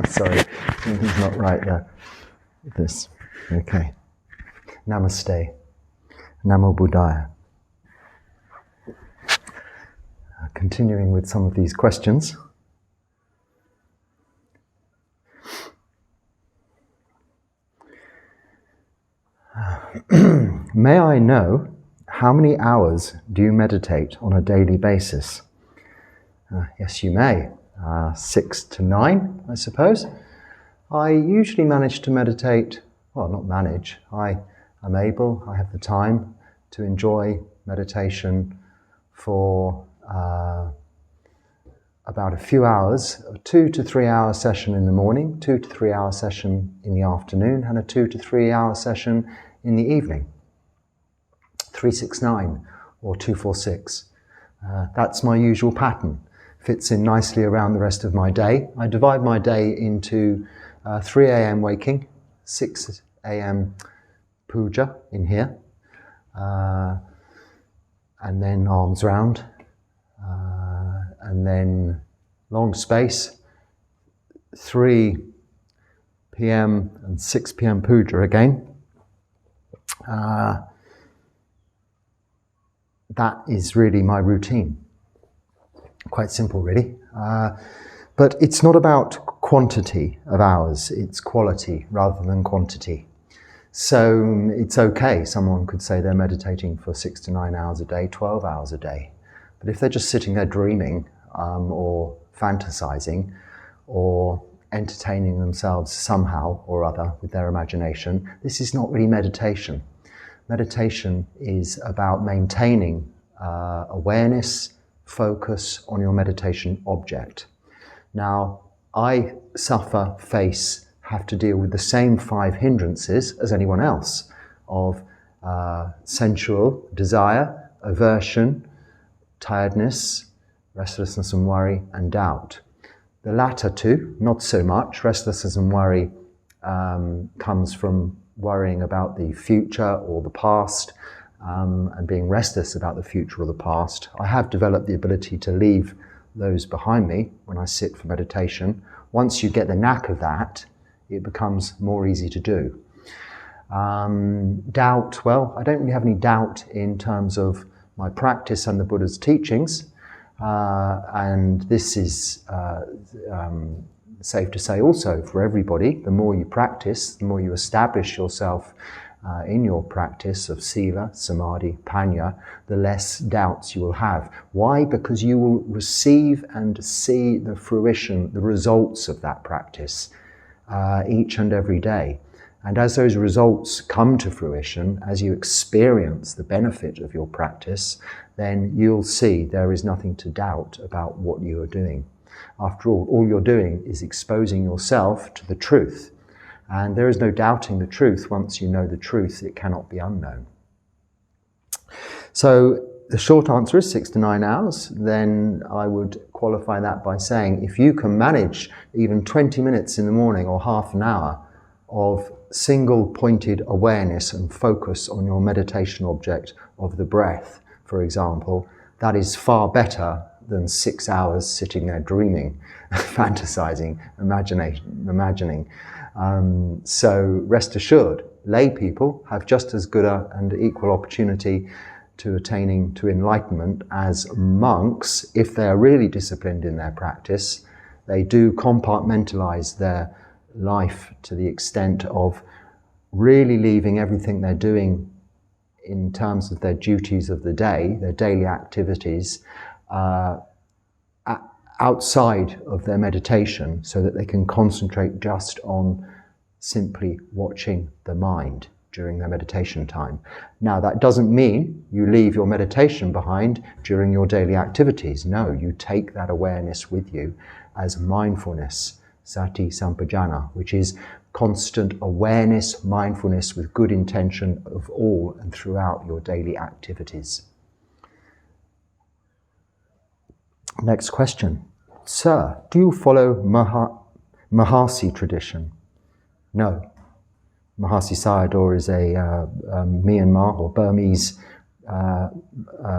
Sorry, something's not right there. This. Okay. Namaste. Namo Buddhaya. Continuing with some of these questions. May I know how many hours do you meditate on a daily basis? Yes, you may. 6 to 9, I suppose. I usually manage to meditate, well, not manage, I am able, I have the time to enjoy meditation for about a few hours, a 2 to 3 hour session in the morning, 2 to 3 hour session in the afternoon, and a 2 to 3 hour session in the evening. 369 or 246. That's my usual pattern. Fits in nicely around the rest of my day. I divide my day into 3 a.m. waking, 6 a.m. puja in here, and then arms round, and then long space, 3 p.m. and 6 p.m. puja again. That is really my routine. Quite simple, really. But it's not about quantity of hours, it's quality rather than quantity. So it's okay, someone could say they're meditating for 6 to 9 hours a day, 12 hours a day. But if they're just sitting there dreaming or fantasizing or entertaining themselves somehow or other with their imagination, this is not really meditation. Meditation is about maintaining awareness, focus on your meditation object. Now, I have to deal with the same 5 hindrances as anyone else of sensual desire, aversion, tiredness, restlessness and worry, and doubt. The latter two, not so much. Restlessness and worry comes from worrying about the future or the past, and being restless about the future or the past. I have developed the ability to leave those behind me when I sit for meditation. Once you get the knack of that, it becomes more easy to do. Doubt, well, I don't really have any doubt in terms of my practice and the Buddha's teachings, and this is safe to say also for everybody. The more you practice, the more you establish yourself in your practice of sila, samadhi, panya, the less doubts you will have. Why? Because you will receive and see the fruition, the results of that practice each and every day. And as those results come to fruition, as you experience the benefit of your practice, then you'll see there is nothing to doubt about what you are doing. After all you're doing is exposing yourself to the truth. And there is no doubting the truth. Once you know the truth, it cannot be unknown. So the short answer is 6 to 9 hours. Then I would qualify that by saying if you can manage even 20 minutes in the morning or half an hour of single pointed awareness and focus on your meditation object of the breath, for example, that is far better than 6 hours sitting there dreaming, fantasizing, imagining. So rest assured, lay people have just as good and equal opportunity to attaining to enlightenment as monks. If they are really disciplined in their practice, they do compartmentalize their life to the extent of really leaving everything they're doing in terms of their duties of the day, their daily activities, outside of their meditation, so that they can concentrate just on simply watching the mind during their meditation time. Now, that doesn't mean you leave your meditation behind during your daily activities. No, you take that awareness with you as mindfulness, sati sampajana, which is constant awareness, mindfulness with good intention of all and throughout your daily activities. Next question. Sir, do you follow Mahasi tradition? No. Mahasi Sayadaw is a Myanmar or Burmese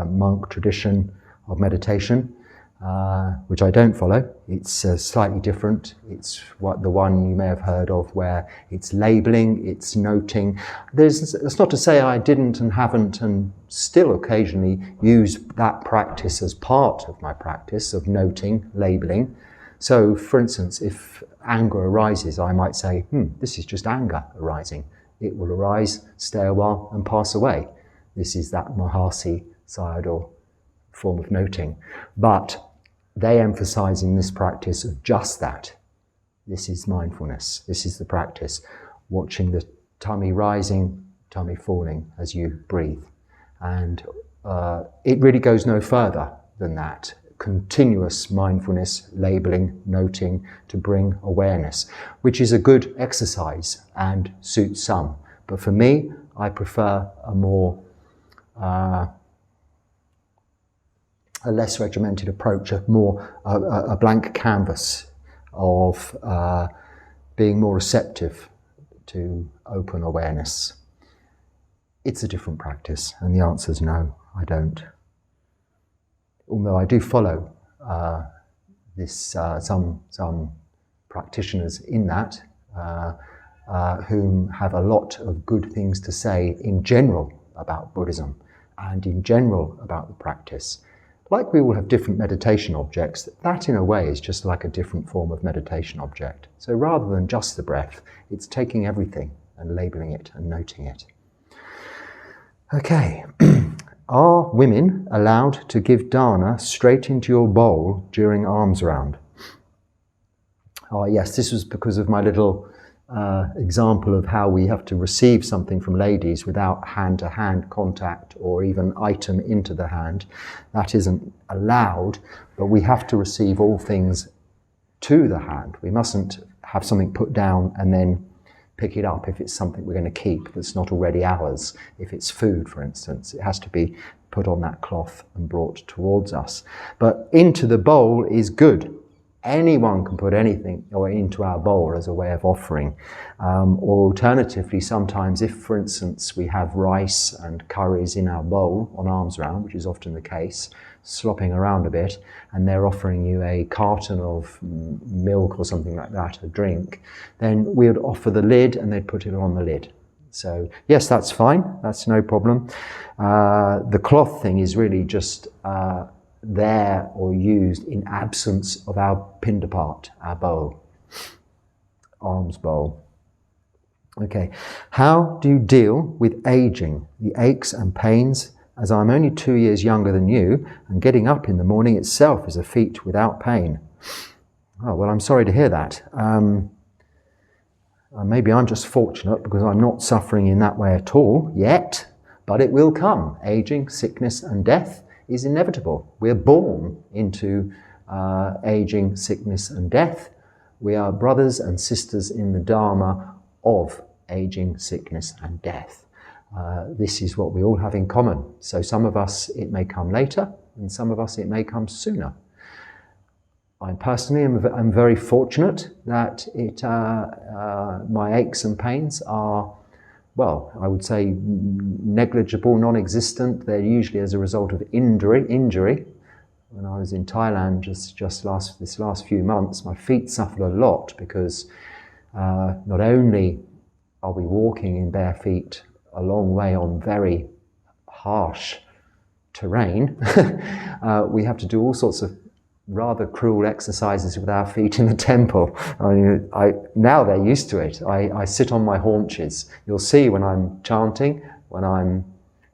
monk tradition of meditation. which I don't follow. It's slightly different. It's the one you may have heard of, where it's labeling, it's noting. That's not to say I didn't and haven't and still occasionally use that practice as part of my practice of noting, labeling. So, for instance, if anger arises, I might say, this is just anger arising. It will arise, stay a while, and pass away. This is that Mahasi Sayadaw form of noting. But they emphasize in this practice of just that. This is mindfulness. This is the practice. Watching the tummy rising, tummy falling as you breathe. And it really goes no further than that. Continuous mindfulness, labeling, noting to bring awareness, which is a good exercise and suits some. But for me, I prefer a more a less regimented approach, a blank canvas of being more receptive to open awareness. It's a different practice, and the answer is no, I don't. Although I do follow some practitioners in that whom have a lot of good things to say in general about Buddhism and in general about the practice. Like we all have different meditation objects, that in a way is just like a different form of meditation object. So rather than just the breath, it's taking everything and labeling it and noting it. Okay. Are women allowed to give dana straight into your bowl during alms round? Oh yes, this was because of my little example of how we have to receive something from ladies without hand-to-hand contact or even item into the hand. That isn't allowed, but we have to receive all things to the hand. We mustn't have something put down and then pick it up if it's something we're going to keep that's not already ours. If it's food, for instance, it has to be put on that cloth and brought towards us. But into the bowl is good. Anyone can put anything into our bowl as a way of offering. Or alternatively, sometimes if, for instance, we have rice and curries in our bowl on alms round, which is often the case, slopping around a bit, and they're offering you a carton of milk or something like that, a drink, then we would offer the lid and they'd put it on the lid. So yes, that's fine, that's no problem. The cloth thing is really just there or used in absence of our pindapart, our bowl, alms bowl. Okay, how do you deal with aging, the aches and pains, as I'm only 2 years younger than you, and getting up in the morning itself is a feat without pain? Oh, well, I'm sorry to hear that. Maybe I'm just fortunate because I'm not suffering in that way at all yet, but it will come. Aging, sickness and death is inevitable. We're born into aging, sickness and death. We are brothers and sisters in the Dharma of aging, sickness and death. This is what we all have in common. So some of us it may come later, and some of us it may come sooner. I personally am very fortunate that my aches and pains are, well, I would say negligible, non-existent. They're usually as a result of injury. When I was in Thailand this last few months, my feet suffered a lot because not only are we walking in bare feet a long way on very harsh terrain, we have to do all sorts of rather cruel exercises with our feet in the temple. I mean, now they're used to it. I sit on my haunches. You'll see when I'm chanting, when I'm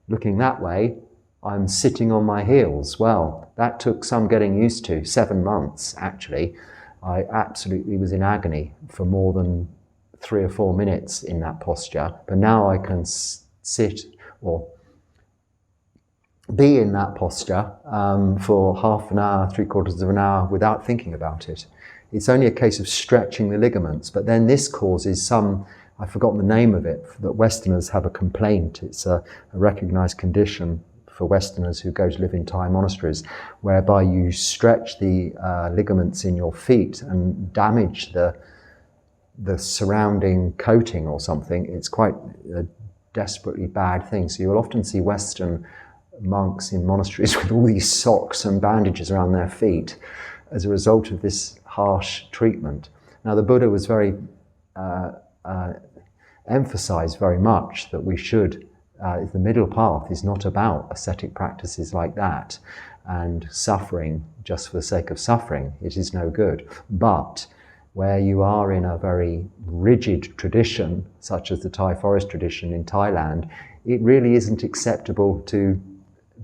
looking that way, I'm sitting on my heels. Well, that took some getting used to, 7 months actually. I absolutely was in agony for more than 3 or 4 minutes in that posture, but now I can sit or be in that posture for half an hour, 3/4 of an hour without thinking about it. It's only a case of stretching the ligaments, but then this causes some, I've forgotten the name of it, that Westerners have a complaint. It's a recognized condition for Westerners who go to live in Thai monasteries, whereby you stretch the ligaments in your feet and damage the surrounding coating or something. It's quite a desperately bad thing. So you'll often see Western monks in monasteries with all these socks and bandages around their feet as a result of this harsh treatment. Now, the Buddha was very emphasized very much that we should, the middle path is not about ascetic practices like that and suffering just for the sake of suffering. It is no good. But where you are in a very rigid tradition, such as the Thai Forest tradition in Thailand, it really isn't acceptable to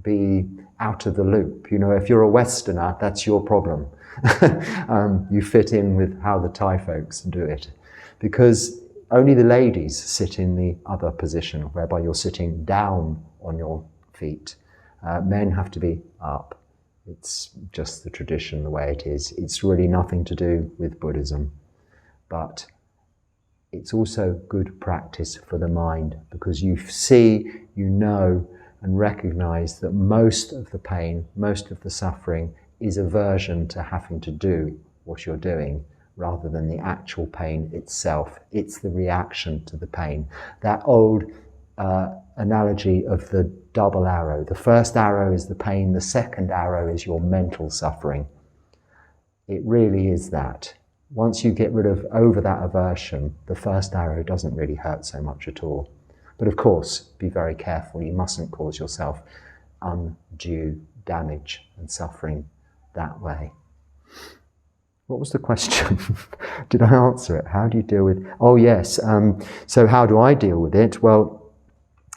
be out of the loop. You know, if you're a Westerner, that's your problem. You fit in with how the Thai folks do it. Because only the ladies sit in the other position, whereby you're sitting down on your feet. Men have to be up. It's just the tradition, the way it is. It's really nothing to do with Buddhism. But it's also good practice for the mind, because you see, you know, and recognize that most of the pain, most of the suffering is aversion to having to do what you're doing, rather than the actual pain itself. It's the reaction to the pain. That old analogy of the double arrow. The first arrow is the pain, the second arrow is your mental suffering. It really is that. Once you get rid of over that aversion, the first arrow doesn't really hurt so much at all. But of course, be very careful. You mustn't cause yourself undue damage and suffering that way. What was the question? Did I answer it? How do you deal with... Oh, yes. So how do I deal with it? Well,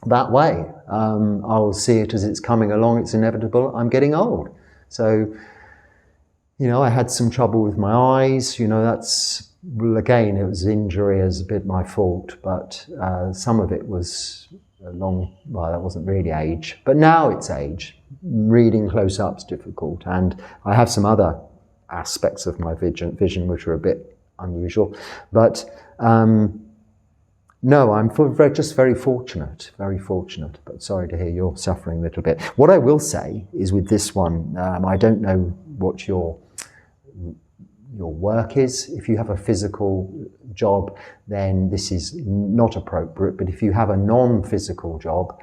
that way. I'll see it as it's coming along. It's inevitable. I'm getting old. So, you know, I had some trouble with my eyes. You know, that's... Well, again, it was injury as a bit my fault, but some of it was well, that wasn't really age. But now it's age. Reading close-up's difficult. And I have some other aspects of my vision which are a bit unusual. But no, I'm just very fortunate, but sorry to hear you're suffering a little bit. What I will say is with this one, I don't know what your work is. If you have a physical job, then this is not appropriate. But if you have a non-physical job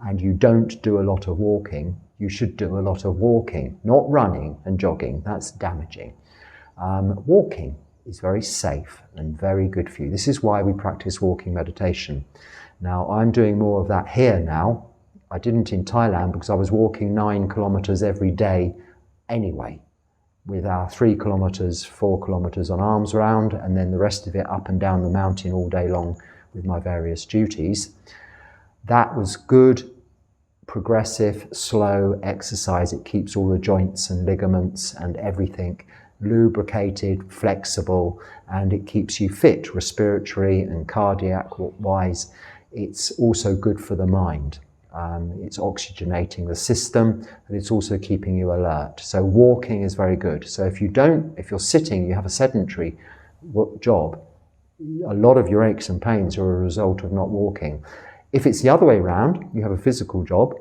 and you don't do a lot of walking, you should do a lot of walking, not running and jogging. That's damaging. Walking is very safe and very good for you. This is why we practice walking meditation. Now, I'm doing more of that here now. I didn't in Thailand because I was walking 9 kilometers every day anyway, with our 3 kilometers, 4 kilometers on arms round, and then the rest of it up and down the mountain all day long with my various duties. That was good, progressive, slow exercise. It keeps all the joints and ligaments and everything lubricated, flexible, and it keeps you fit respiratory and cardiac wise. It's also good for the mind. It's oxygenating the system, and it's also keeping you alert. So walking is very good. So if you're sitting, you have a sedentary job, a lot of your aches and pains are a result of not walking. If it's the other way around, you have a physical job,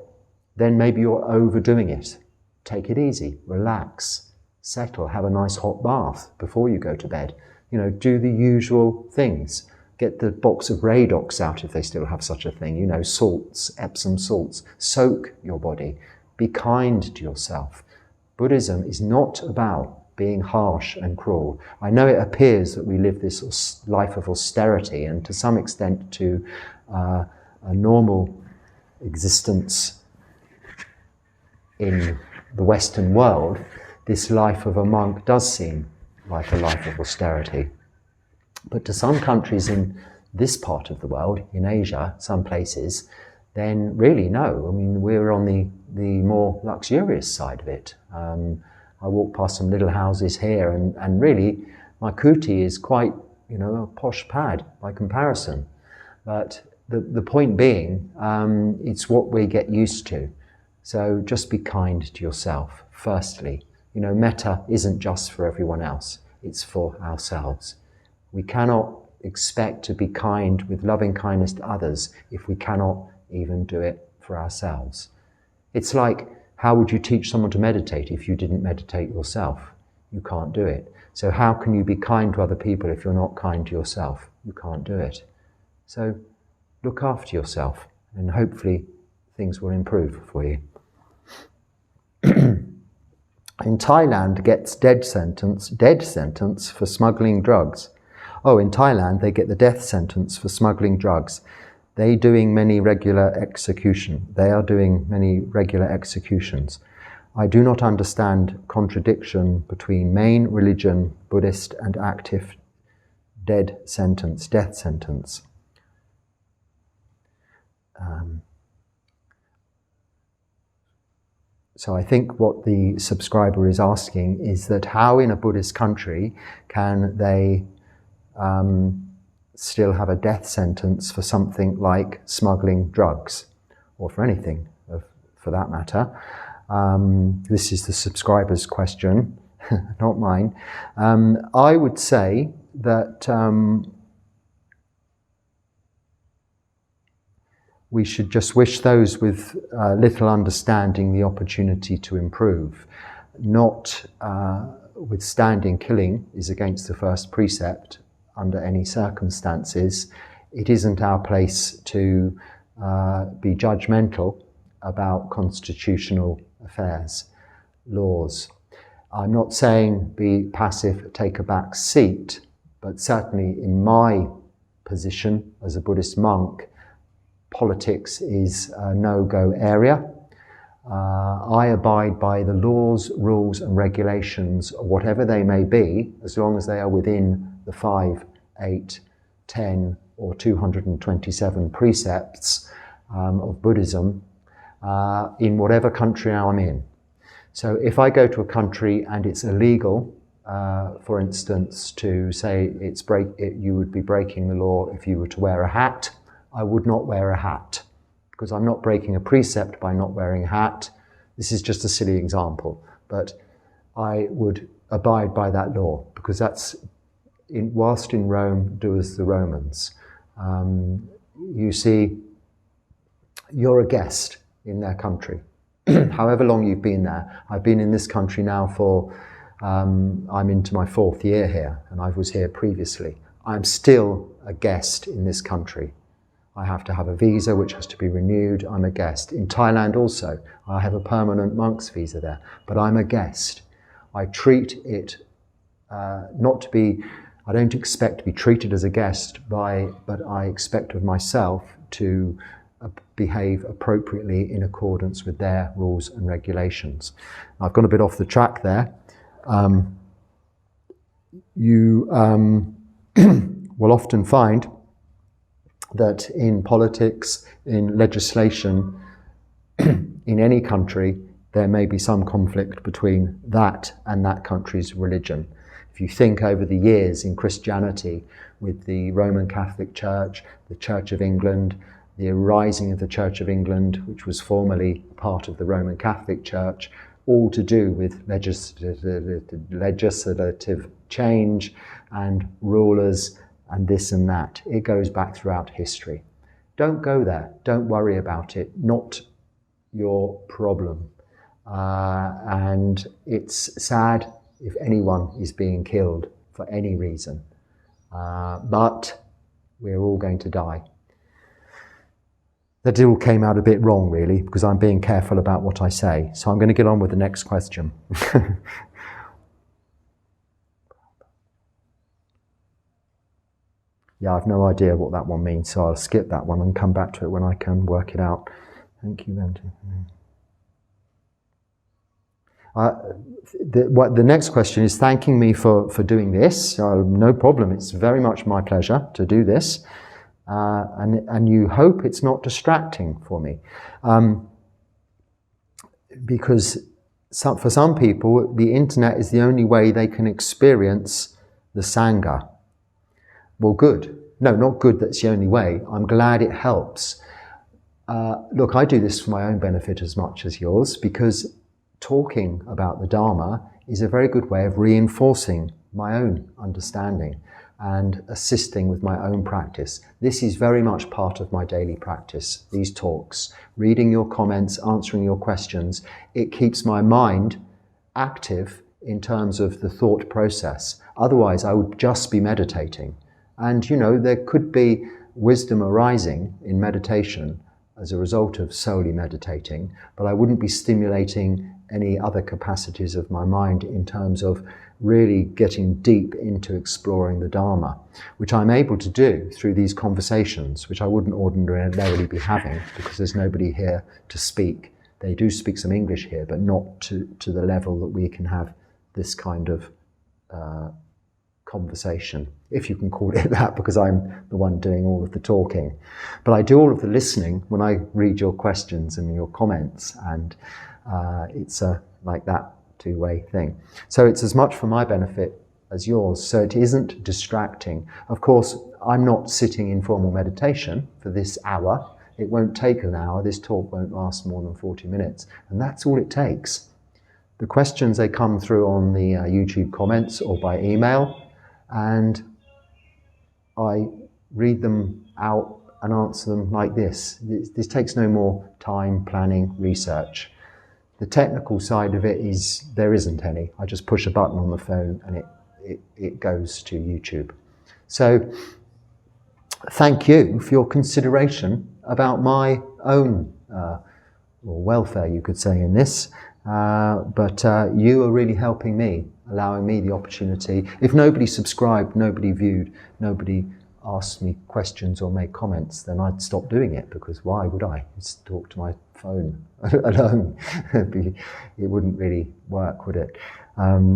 then maybe you're overdoing it. Take it easy, relax, settle, have a nice hot bath before you go to bed. You know, do the usual things. Get the box of Radox out if they still have such a thing. You know, salts, Epsom salts. Soak your body. Be kind to yourself. Buddhism is not about being harsh and cruel. I know it appears that we live this life of austerity, and to some extent to a normal existence in the Western world, this life of a monk does seem like a life of austerity. But to some countries in this part of the world, in Asia, some places, then really no. I mean, we're on the more luxurious side of it. I walk past some little houses here, and really my kuti is quite, you know, a posh pad by comparison. But the point being, it's what we get used to. So just be kind to yourself, firstly. You know, metta isn't just for everyone else, it's for ourselves. We cannot expect to be kind with loving kindness to others if we cannot even do it for ourselves. It's like, how would you teach someone to meditate if you didn't meditate yourself? You can't do it. So how can you be kind to other people if you're not kind to yourself? You can't do it. So look after yourself, and hopefully things will improve for you. In Thailand gets dead sentence for smuggling drugs. Oh, in Thailand they get the death sentence for smuggling drugs. They are doing many regular executions. I do not understand contradiction between main religion, Buddhist, and active death sentence. So I think what the subscriber is asking is that how in a Buddhist country can they still have a death sentence for something like smuggling drugs, or for anything for that matter. This is the subscriber's question, not mine. I would say that we should just wish those with little understanding the opportunity to improve. Notwithstanding killing is against the first precept under any circumstances, it isn't our place to be judgmental about constitutional affairs, laws. I'm not saying be passive, take a back seat, but certainly in my position as a Buddhist monk, politics is a no-go area. I abide by the laws, rules and regulations, whatever they may be, as long as they are within the 5, 8, 10 or 227 precepts of Buddhism in whatever country I'm in. So if I go to a country and it's illegal, for instance, to say you would be breaking the law if you were to wear a hat, I would not wear a hat, because I'm not breaking a precept by not wearing a hat. This is just a silly example, but I would abide by that law, because that's, whilst in Rome, do as the Romans. You see, you're a guest in their country, however long you've been there. I've been in this country now for, I'm into my 4th year here, and I was here previously. I'm still a guest in this country. I have to have a visa which has to be renewed. I'm a guest. In Thailand also, I have a permanent monk's visa there, but I'm a guest. I treat it I don't expect to be treated as a guest but I expect of myself to behave appropriately in accordance with their rules and regulations. I've gone a bit off the track there. You will often find that in politics, in legislation, in any country, there may be some conflict between that and that country's religion. If you think over the years in Christianity, with the Roman Catholic Church, the Church of England, the rising of the Church of England, which was formerly part of the Roman Catholic Church, all to do with legislative change and rulers and this and that. It goes back throughout history. Don't go there. Don't worry about it. Not your problem. And it's sad if anyone is being killed for any reason. But we're all going to die. That all came out a bit wrong, really, because I'm being careful about what I say. So I'm going to get on with the next question. Yeah, I've no idea what that one means, so I'll skip that one and come back to it when I can work it out. Thank you, Bhante. The next question is thanking me for doing this. No problem, it's very much my pleasure to do this. And you hope it's not distracting for me. Because for some people, the internet is the only way they can experience the Sangha. Well, good. No, not good that's the only way. I'm glad it helps. Look, I do this for my own benefit as much as yours, because talking about the Dharma is a very good way of reinforcing my own understanding and assisting with my own practice. This is very much part of my daily practice, these talks. Reading your comments, answering your questions, it keeps my mind active in terms of the thought process. Otherwise, I would just be meditating. And, there could be wisdom arising in meditation as a result of solely meditating, but I wouldn't be stimulating any other capacities of my mind in terms of really getting deep into exploring the Dharma, which I'm able to do through these conversations, which I wouldn't ordinarily be having because there's nobody here to speak. They do speak some English here, but not to the level that we can have this kind of conversation, if you can call it that, because I'm the one doing all of the talking. But I do all of the listening when I read your questions and your comments, and it's like that two-way thing. So it's as much for my benefit as yours, so it isn't distracting. Of course, I'm not sitting in formal meditation for this hour. It won't take an hour. This talk won't last more than 40 minutes, and that's all it takes. The questions, they come through on the YouTube comments or by email, and I read them out and answer them like this. This takes no more time, planning, research. The technical side of it is there isn't any. I just push a button on the phone and it goes to YouTube. So thank you for your consideration about my own welfare, you could say, in this. But you are really helping me, allowing me the opportunity. If nobody subscribed, nobody viewed, nobody asked me questions or made comments, then I'd stop doing it, because why would I? Just talk to my phone alone. It wouldn't really work, would it?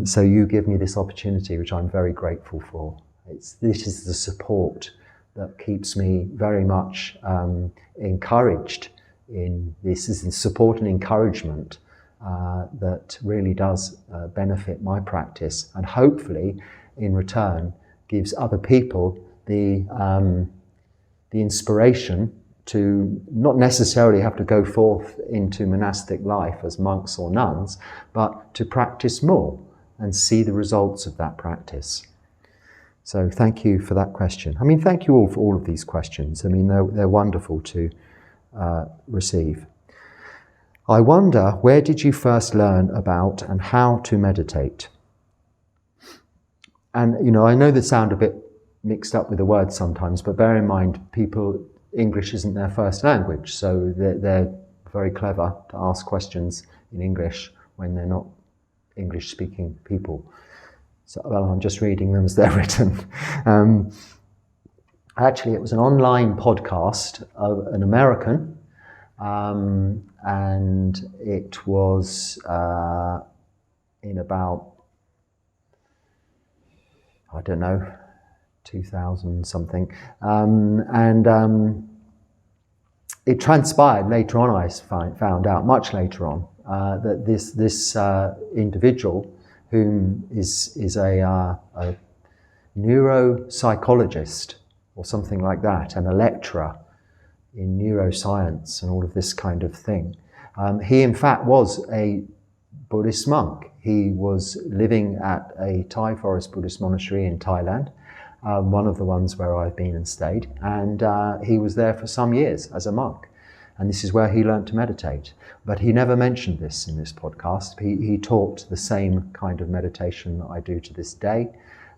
So you give me this opportunity, which I'm very grateful for. This is the support that keeps me very much encouraged in this. Is the support and encouragement that really does benefit my practice, and hopefully in return gives other people the inspiration to not necessarily have to go forth into monastic life as monks or nuns, but to practice more and see the results of that practice. So thank you for that question. I mean, thank you all for all of these questions. I mean, they're wonderful to receive. I wonder, where did you first learn about and how to meditate? And, you know, I know they sound a bit mixed up with the words sometimes, but bear in mind, English isn't their first language, so they're very clever to ask questions in English when they're not English-speaking people. So, well, I'm just reading them as they're written. Actually, it was an online podcast of an American, and it was in about, I don't know, 2000 something, and it transpired later on, I found out much later on, that this individual, whom is a neuropsychologist or something like that, and a lecturer in neuroscience and all of this kind of thing, he in fact was a Buddhist monk. He was living at a Thai Forest Buddhist Monastery in Thailand, one of the ones where I've been and stayed, and he was there for some years as a monk, and this is where he learned to meditate. But he never mentioned this in this podcast. He taught the same kind of meditation that I do to this day,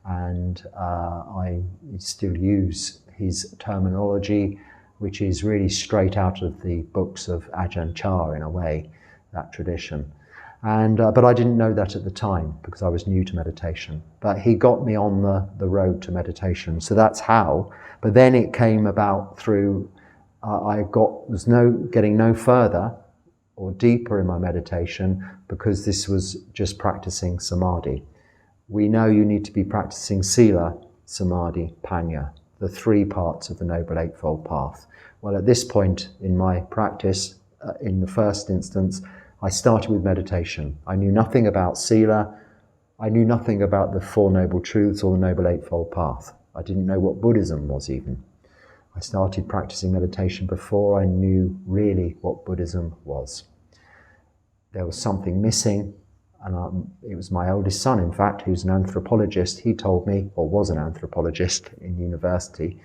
and I still use his terminology, which is really straight out of the books of Ajahn Chah in a way, that tradition. And but I didn't know that at the time because I was new to meditation. But he got me on the road to meditation, so that's how. But then it came about through getting no further or deeper in my meditation, because this was just practicing samadhi. We know you need to be practicing sila, samadhi, panya, the three parts of the Noble Eightfold Path. Well, at this point in my practice, in the first instance, I started with meditation. I knew nothing about sila. I knew nothing about the Four Noble Truths or the Noble Eightfold Path. I didn't know what Buddhism was even. I started practicing meditation before I knew really what Buddhism was. There was something missing, and it was my oldest son, in fact, who's an anthropologist. He told me, or was an anthropologist in university,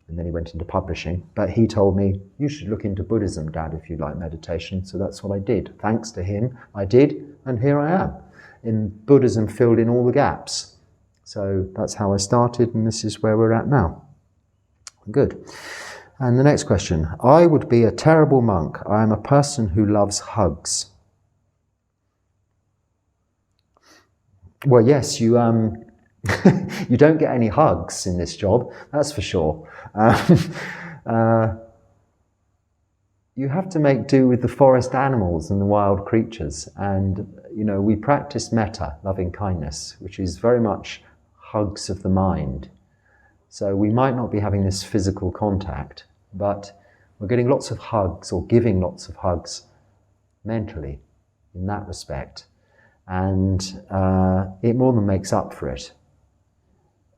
and then he went into publishing, but he told me, you should look into Buddhism, Dad, if you like meditation. So that's what I did. Thanks to him, I did, and here I am. In Buddhism filled in all the gaps. So that's how I started, and this is where we're at now. Good. And the next question. I would be a terrible monk. I am a person who loves hugs. Well, yes, you you don't get any hugs in this job, that's for sure. You have to make do with the forest animals and the wild creatures. And, we practice metta, loving kindness, which is very much hugs of the mind. So we might not be having this physical contact, but we're getting lots of hugs or giving lots of hugs mentally in that respect. And it more than makes up for it.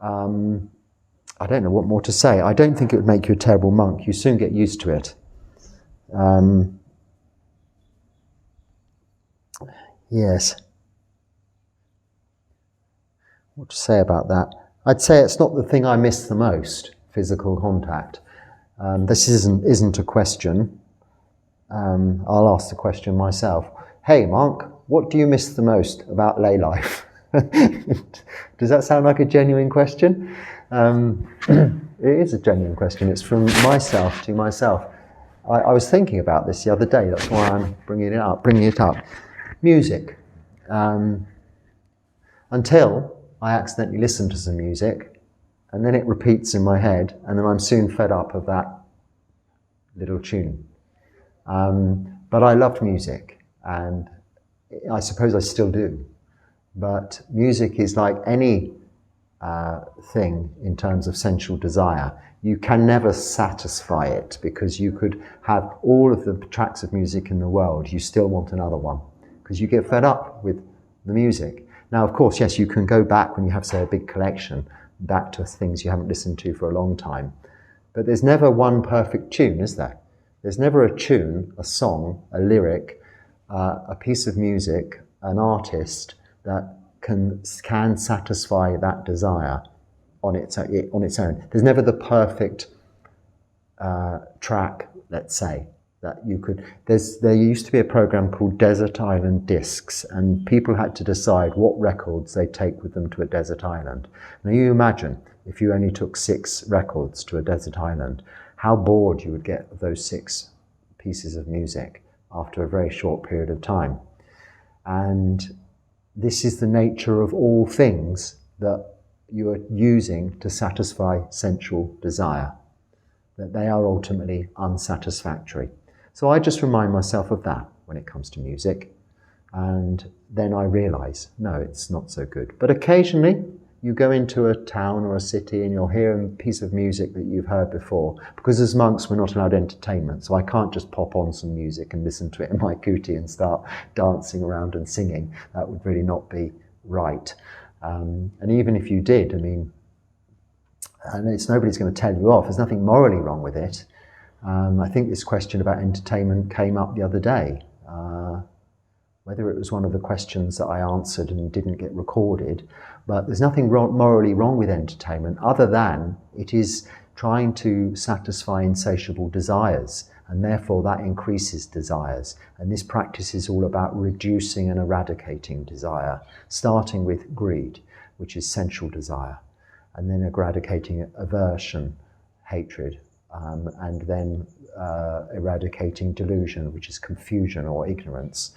I don't know what more to say. I don't think it would make you a terrible monk. You soon get used to it. Yes. What to say about that? I'd say it's not the thing I miss the most, physical contact. This isn't a question. I'll ask the question myself. Hey, monk, what do you miss the most about lay life? Does that sound like a genuine question? It is a genuine question. It's from myself to myself. I was thinking about this the other day. That's why I'm bringing it up. Music. Until I accidentally listen to some music, and then it repeats in my head, and then I'm soon fed up of that little tune. But I loved music, and I suppose I still do. But music is like any thing in terms of sensual desire. You can never satisfy it, because you could have all of the tracks of music in the world, you still want another one, because you get fed up with the music. Now, of course, yes, you can go back when you have, say, a big collection, back to things you haven't listened to for a long time. But there's never one perfect tune, is there? There's never a tune, a song, a lyric, a piece of music, an artist that can satisfy that desire on its own. There's never the perfect track, let's say, that you could. There used to be a program called Desert Island Discs, and people had to decide what records they take with them to a desert island. Now you imagine if you only took 6 records to a desert island, how bored you would get of those 6 pieces of music after a very short period of time. And this is the nature of all things that you are using to satisfy sensual desire, that they are ultimately unsatisfactory. So I just remind myself of that when it comes to music, and then I realize, no, it's not so good. But occasionally you go into a town or a city and you'll hear a piece of music that you've heard before, because as monks we're not allowed entertainment, so I can't just pop on some music and listen to it in my kuti and start dancing around and singing. That would really not be right. And even if you did, and nobody's going to tell you off, there's nothing morally wrong with it. I think this question about entertainment came up the other day. Whether it was one of the questions that I answered and didn't get recorded, but there's nothing morally wrong with entertainment, other than it is trying to satisfy insatiable desires, and therefore that increases desires. And this practice is all about reducing and eradicating desire, starting with greed, which is sensual desire, and then eradicating aversion, hatred, and then eradicating delusion, which is confusion or ignorance,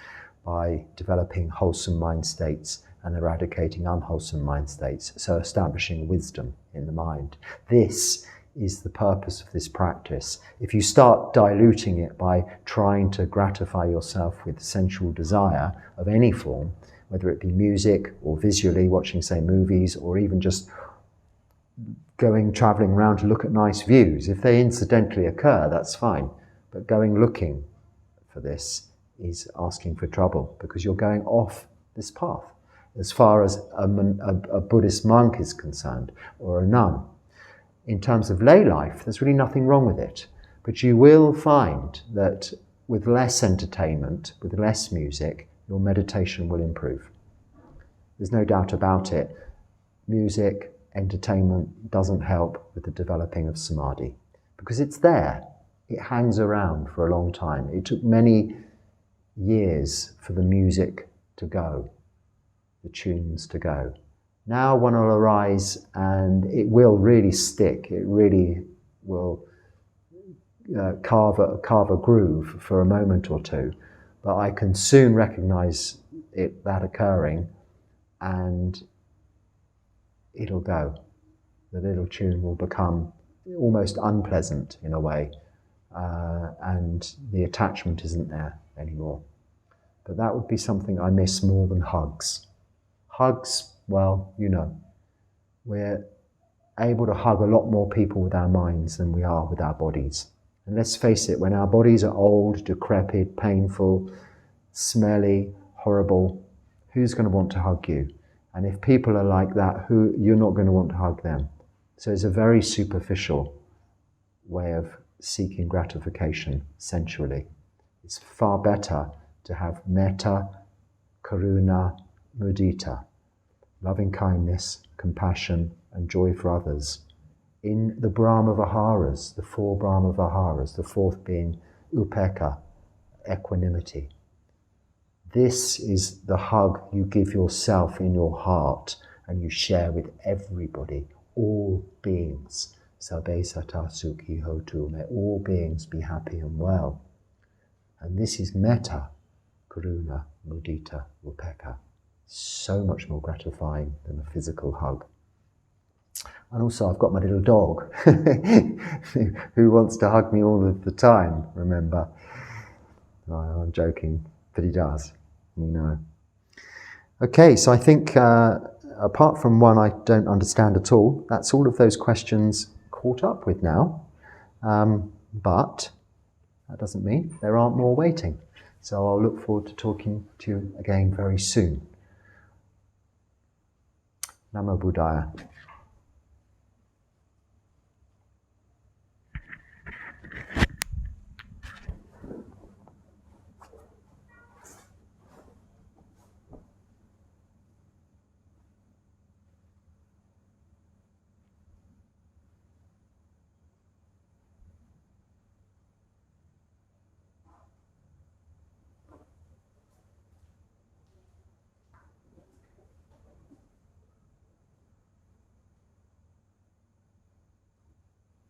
by developing wholesome mind states and eradicating unwholesome mind states, so establishing wisdom in the mind. This is the purpose of this practice. If you start diluting it by trying to gratify yourself with sensual desire of any form, whether it be music or visually watching, say, movies, or even just travelling around to look at nice views, if they incidentally occur, that's fine. But going looking for this is asking for trouble, because you're going off this path as far as a Buddhist monk is concerned, or a nun. In terms of lay life, there's really nothing wrong with it. But you will find that with less entertainment, with less music, your meditation will improve. There's no doubt about it. Music, entertainment doesn't help with the developing of samadhi, because it's there. It hangs around for a long time. It took many years for the music to go, the tunes to go. Now one will arise and it will really stick. It really will carve a groove for a moment or two. But I can soon recognize that occurring, and it'll go. The little tune will become almost unpleasant in a way, and the attachment isn't there anymore. But that would be something I miss more than hugs. Hugs, well, you know, we're able to hug a lot more people with our minds than we are with our bodies. And let's face it, when our bodies are old, decrepit, painful, smelly, horrible, who's going to want to hug you? And if people are like that, you're not going to want to hug them. So it's a very superficial way of seeking gratification sensually. It's far better to have metta, karuna, mudita, loving kindness, compassion, and joy for others in the Brahma Viharas, the 4 Brahma Viharas, the 4th being upekkha, equanimity. This is the hug you give yourself in your heart and you share with everybody, all beings. Sabbe sata sukhi hotu, may all beings be happy and well. And this is metta, karuna, mudita, upekkha. So much more gratifying than a physical hug. And also I've got my little dog who wants to hug me all of the time, remember. I'm joking, but he does, you know. Okay, so I think apart from one I don't understand at all, that's all of those questions caught up with now. But that doesn't mean there aren't more waiting. So I'll look forward to talking to you again very soon. Namo Buddhaya.